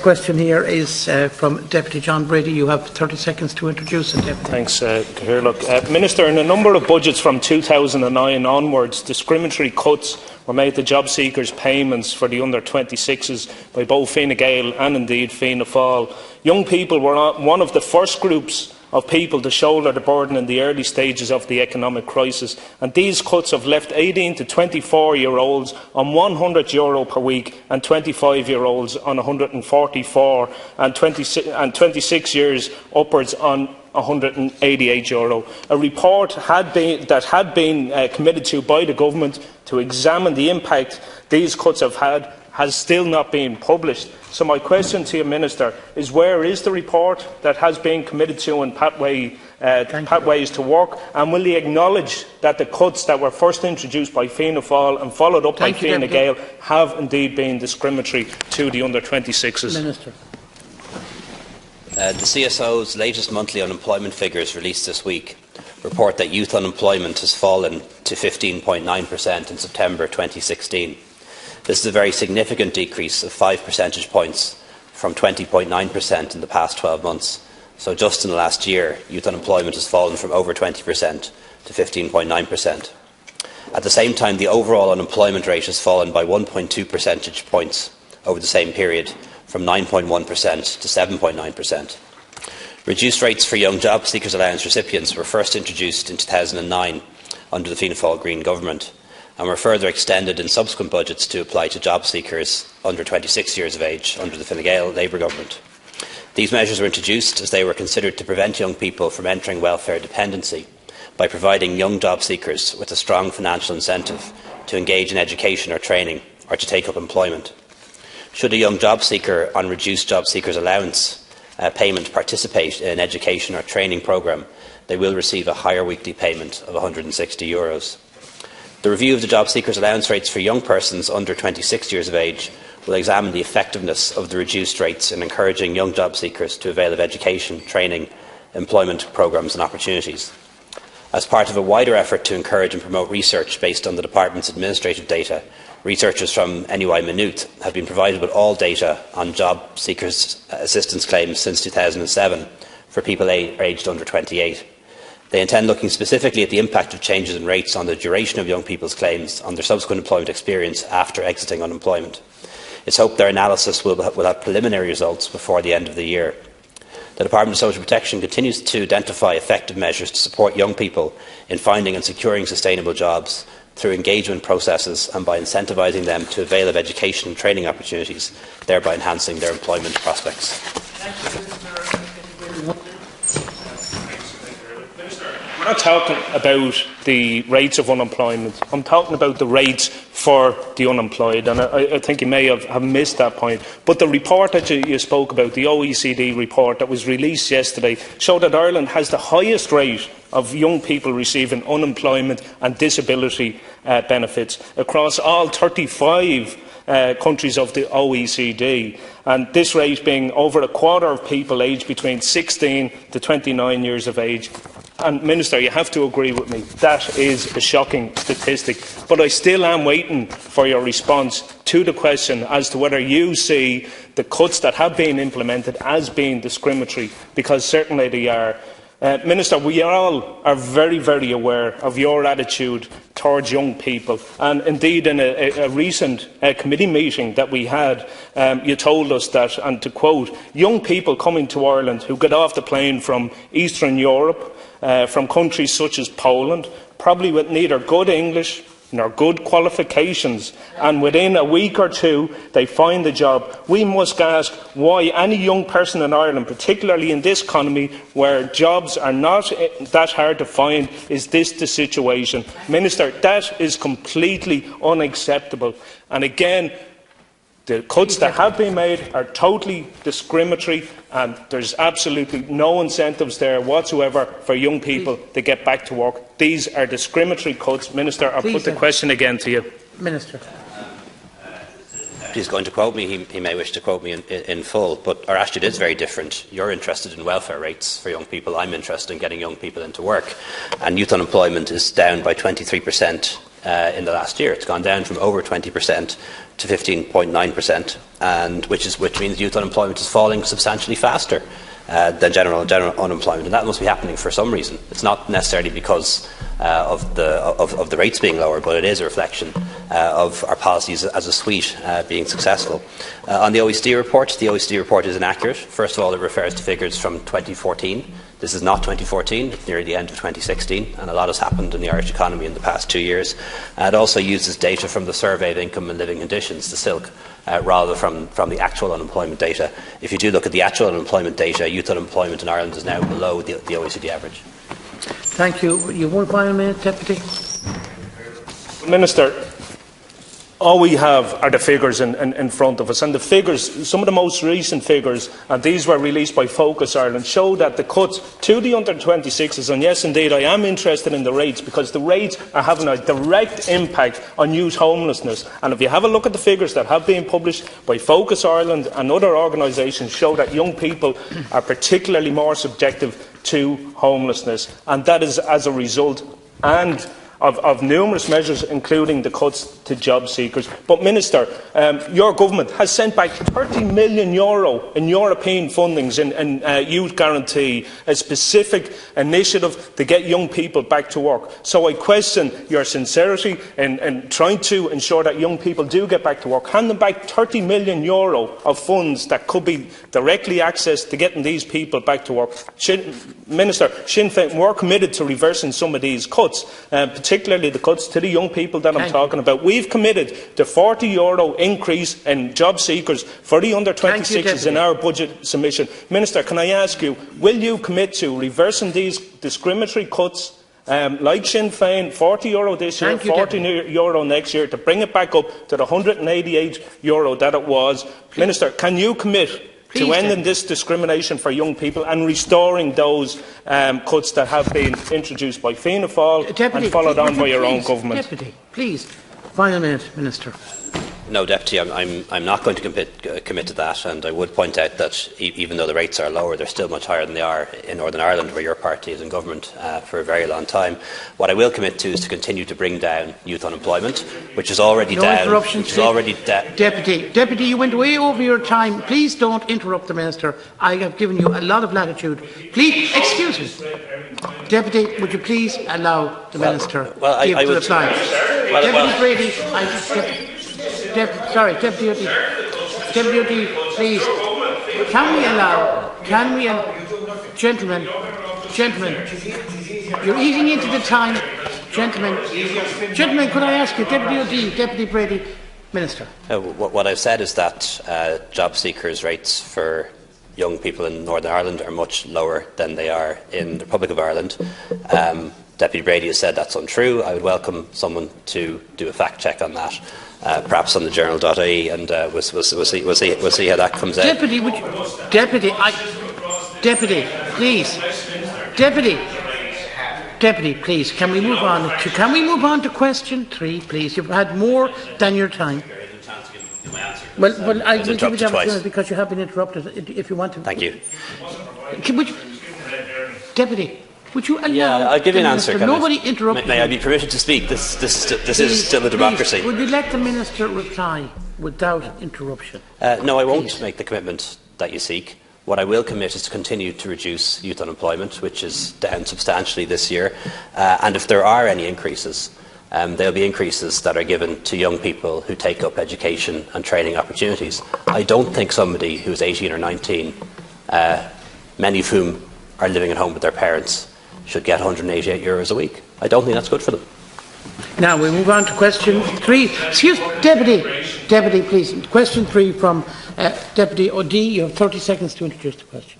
question here is from Deputy John Brady. You have 30 seconds to introduce it, Deputy. Thanks, Cahir. Minister, in a number of budgets from 2009 onwards, discriminatory cuts were made to job seekers' payments for the under-26s by both Fine Gael and indeed Fianna Fáil. Young people were one of the first groups of people to shoulder the burden in the early stages of the economic crisis, and these cuts have left 18 to 24-year-olds on €100 per week and 25-year-olds on €144 and 26 years upwards on €188. A report that had been committed to by the government to examine the impact these cuts have had has still not been published. So my question to you, Minister, is where is the report that has been committed to in pathways to work, and will he acknowledge that the cuts that were first introduced by Fianna Fáil and followed up by Fine Gael have indeed been discriminatory to the under-26s? Minister. The CSO's latest monthly unemployment figures released this week report that youth unemployment has fallen to 15.9% in September 2016. This is a very significant decrease of 5 percentage points from 20.9% in the past 12 months. So just in the last year, youth unemployment has fallen from over 20% to 15.9%. At the same time, the overall unemployment rate has fallen by 1.2 percentage points over the same period, from 9.1% to 7.9%. Reduced rates for young job seekers allowance recipients were first introduced in 2009 under the Fianna Fáil Green government, and were further extended in subsequent budgets to apply to job seekers under 26 years of age under the Fine Gael Labour government. These measures were introduced as they were considered to prevent young people from entering welfare dependency by providing young job seekers with a strong financial incentive to engage in education or training or to take up employment. Should a young job seeker on reduced job seekers allowance payment participate in an education or training programme, they will receive a higher weekly payment of €160. The review of the job seekers' allowance rates for young persons under 26 years of age will examine the effectiveness of the reduced rates in encouraging young job seekers to avail of education, training, employment programmes and opportunities. As part of a wider effort to encourage and promote research based on the Department's administrative data, researchers from NUI Maynooth have been provided with all data on job seekers' assistance claims since 2007 for people aged under 28. They intend looking specifically at the impact of changes in rates on the duration of young people's claims on their subsequent employment experience after exiting unemployment. It's hoped their analysis will have preliminary results before the end of the year. The Department of Social Protection continues to identify effective measures to support young people in finding and securing sustainable jobs through engagement processes and by incentivising them to avail of education and training opportunities, thereby enhancing their employment prospects. I'm not talking about the rates of unemployment. I'm talking about the rates for the unemployed, and I think you may have missed that point. But the report that you spoke about, the OECD report that was released yesterday, showed that Ireland has the highest rate of young people receiving unemployment and disability benefits across all 35 countries of the OECD, and this rate being over a quarter of people aged between 16 to 29 years of age. And Minister, you have to agree with me, that is a shocking statistic. But I still am waiting for your response to the question as to whether you see the cuts that have been implemented as being discriminatory, because certainly they are. Minister, we all are very, very aware of your attitude towards young people, and indeed in a recent committee meeting that we had, you told us that, and to quote, young people coming to Ireland who get off the plane from Eastern Europe, from countries such as Poland, probably with neither good English nor good qualifications, and within a week or two they find a job. We must ask why any young person in Ireland, particularly in this economy where jobs are not that hard to find, is this the situation? Minister, that is completely unacceptable. And again, the cuts that have been made are totally discriminatory, and there's absolutely no incentives there whatsoever for young people to get back to work. These are discriminatory cuts. Minister, I'll put the question again to you. Minister. He's going to quote me. He may wish to quote me in full, but our attitude is very different. You're interested in welfare rates for young people. I'm interested in getting young people into work. And youth unemployment is down by 23% in the last year. It's gone down from over 20% to 15.9%, and which means youth unemployment is falling substantially faster than general unemployment, and that must be happening for some reason. It's not necessarily because of the rates being lower, but it is a reflection of our policies as a suite being successful. On the OECD report is inaccurate. First of all, it refers to figures from 2014. This is not 2014, it's near the end of 2016, and a lot has happened in the Irish economy in the past 2 years. It also uses data from the Survey of Income and Living Conditions, the SILC, rather from the actual unemployment data. If you do look at the actual unemployment data, youth unemployment in Ireland is now below the OECD average. Thank you. You want 1 minute, Deputy? Minister, all we have are the figures in front of us, and the figures, some of the most recent figures, and these were released by Focus Ireland, show that the cuts to the under-26s, and yes indeed I am interested in the rates, because the rates are having a direct impact on youth homelessness, and if you have a look at the figures that have been published by Focus Ireland and other organisations, show that young people are particularly more subjective to homelessness, and that is as a result of numerous measures, including the cuts to job seekers. But, Minister, your government has sent back €30 million in European fundings in Youth Guarantee, a specific initiative to get young people back to work. So I question your sincerity in trying to ensure that young people do get back to work. Handing back €30 million of funds that could be directly accessed to getting these people back to work. Minister, Sinn Féin, we're committed to reversing some of these cuts, particularly the cuts to the young people that I'm talking about. We've committed to €40 increase in job seekers for the under-26s in our budget submission. Minister, can I ask you, will you commit to reversing these discriminatory cuts, like Sinn Féin, €40 this year, €40 next year, to bring it back up to the €188 that it was? Minister, can you commit to ending this discrimination for young people and restoring those cuts that have been introduced by Fianna Fáil and followed on by your own government? Deputy, please. Final minute, Minister. No, Deputy, I'm not going to commit to that, and I would point out that even though the rates are lower, they're still much higher than they are in Northern Ireland, where your party is in government for a very long time. What I will commit to is to continue to bring down youth unemployment, which is already down. Deputy, you went way over your time. Please don't interrupt the Minister. I have given you a lot of latitude. Please, excuse me. Deputy, would you please allow the Minister to reply? Deputy Brady, Deputy, please. Gentlemen, you're eating into the time. Gentlemen, could I ask you, Deputy Brady, Minister? What I've said is that job seekers' rates for young people in Northern Ireland are much lower than they are in the Republic of Ireland. Deputy Brady has said that's untrue. I would welcome someone to do a fact check on that. Perhaps on the journal.ie, and we'll see how that comes out. Deputy, please. Can we move on to question 3, please? You've had more than your time. Well, I will give you the opportunity because you have been interrupted. If you want to. Thank you. Deputy. Would you allow? Yeah, I'll give you an answer. Nobody interrupt. May I be permitted to speak? This is still a democracy. Would you let the Minister reply without interruption? No, I won't make the commitment that you seek. What I will commit is to continue to reduce youth unemployment, which is down substantially this year. And if there are any increases, there'll be increases that are given to young people who take up education and training opportunities. I don't think somebody who is 18 or 19, many of whom are living at home with their parents, should get €188 a week. I don't think that's good for them. Now we move on to question 3. Excuse me, Deputy, please. Question 3 from Deputy O'D. You have 30 seconds to introduce the question.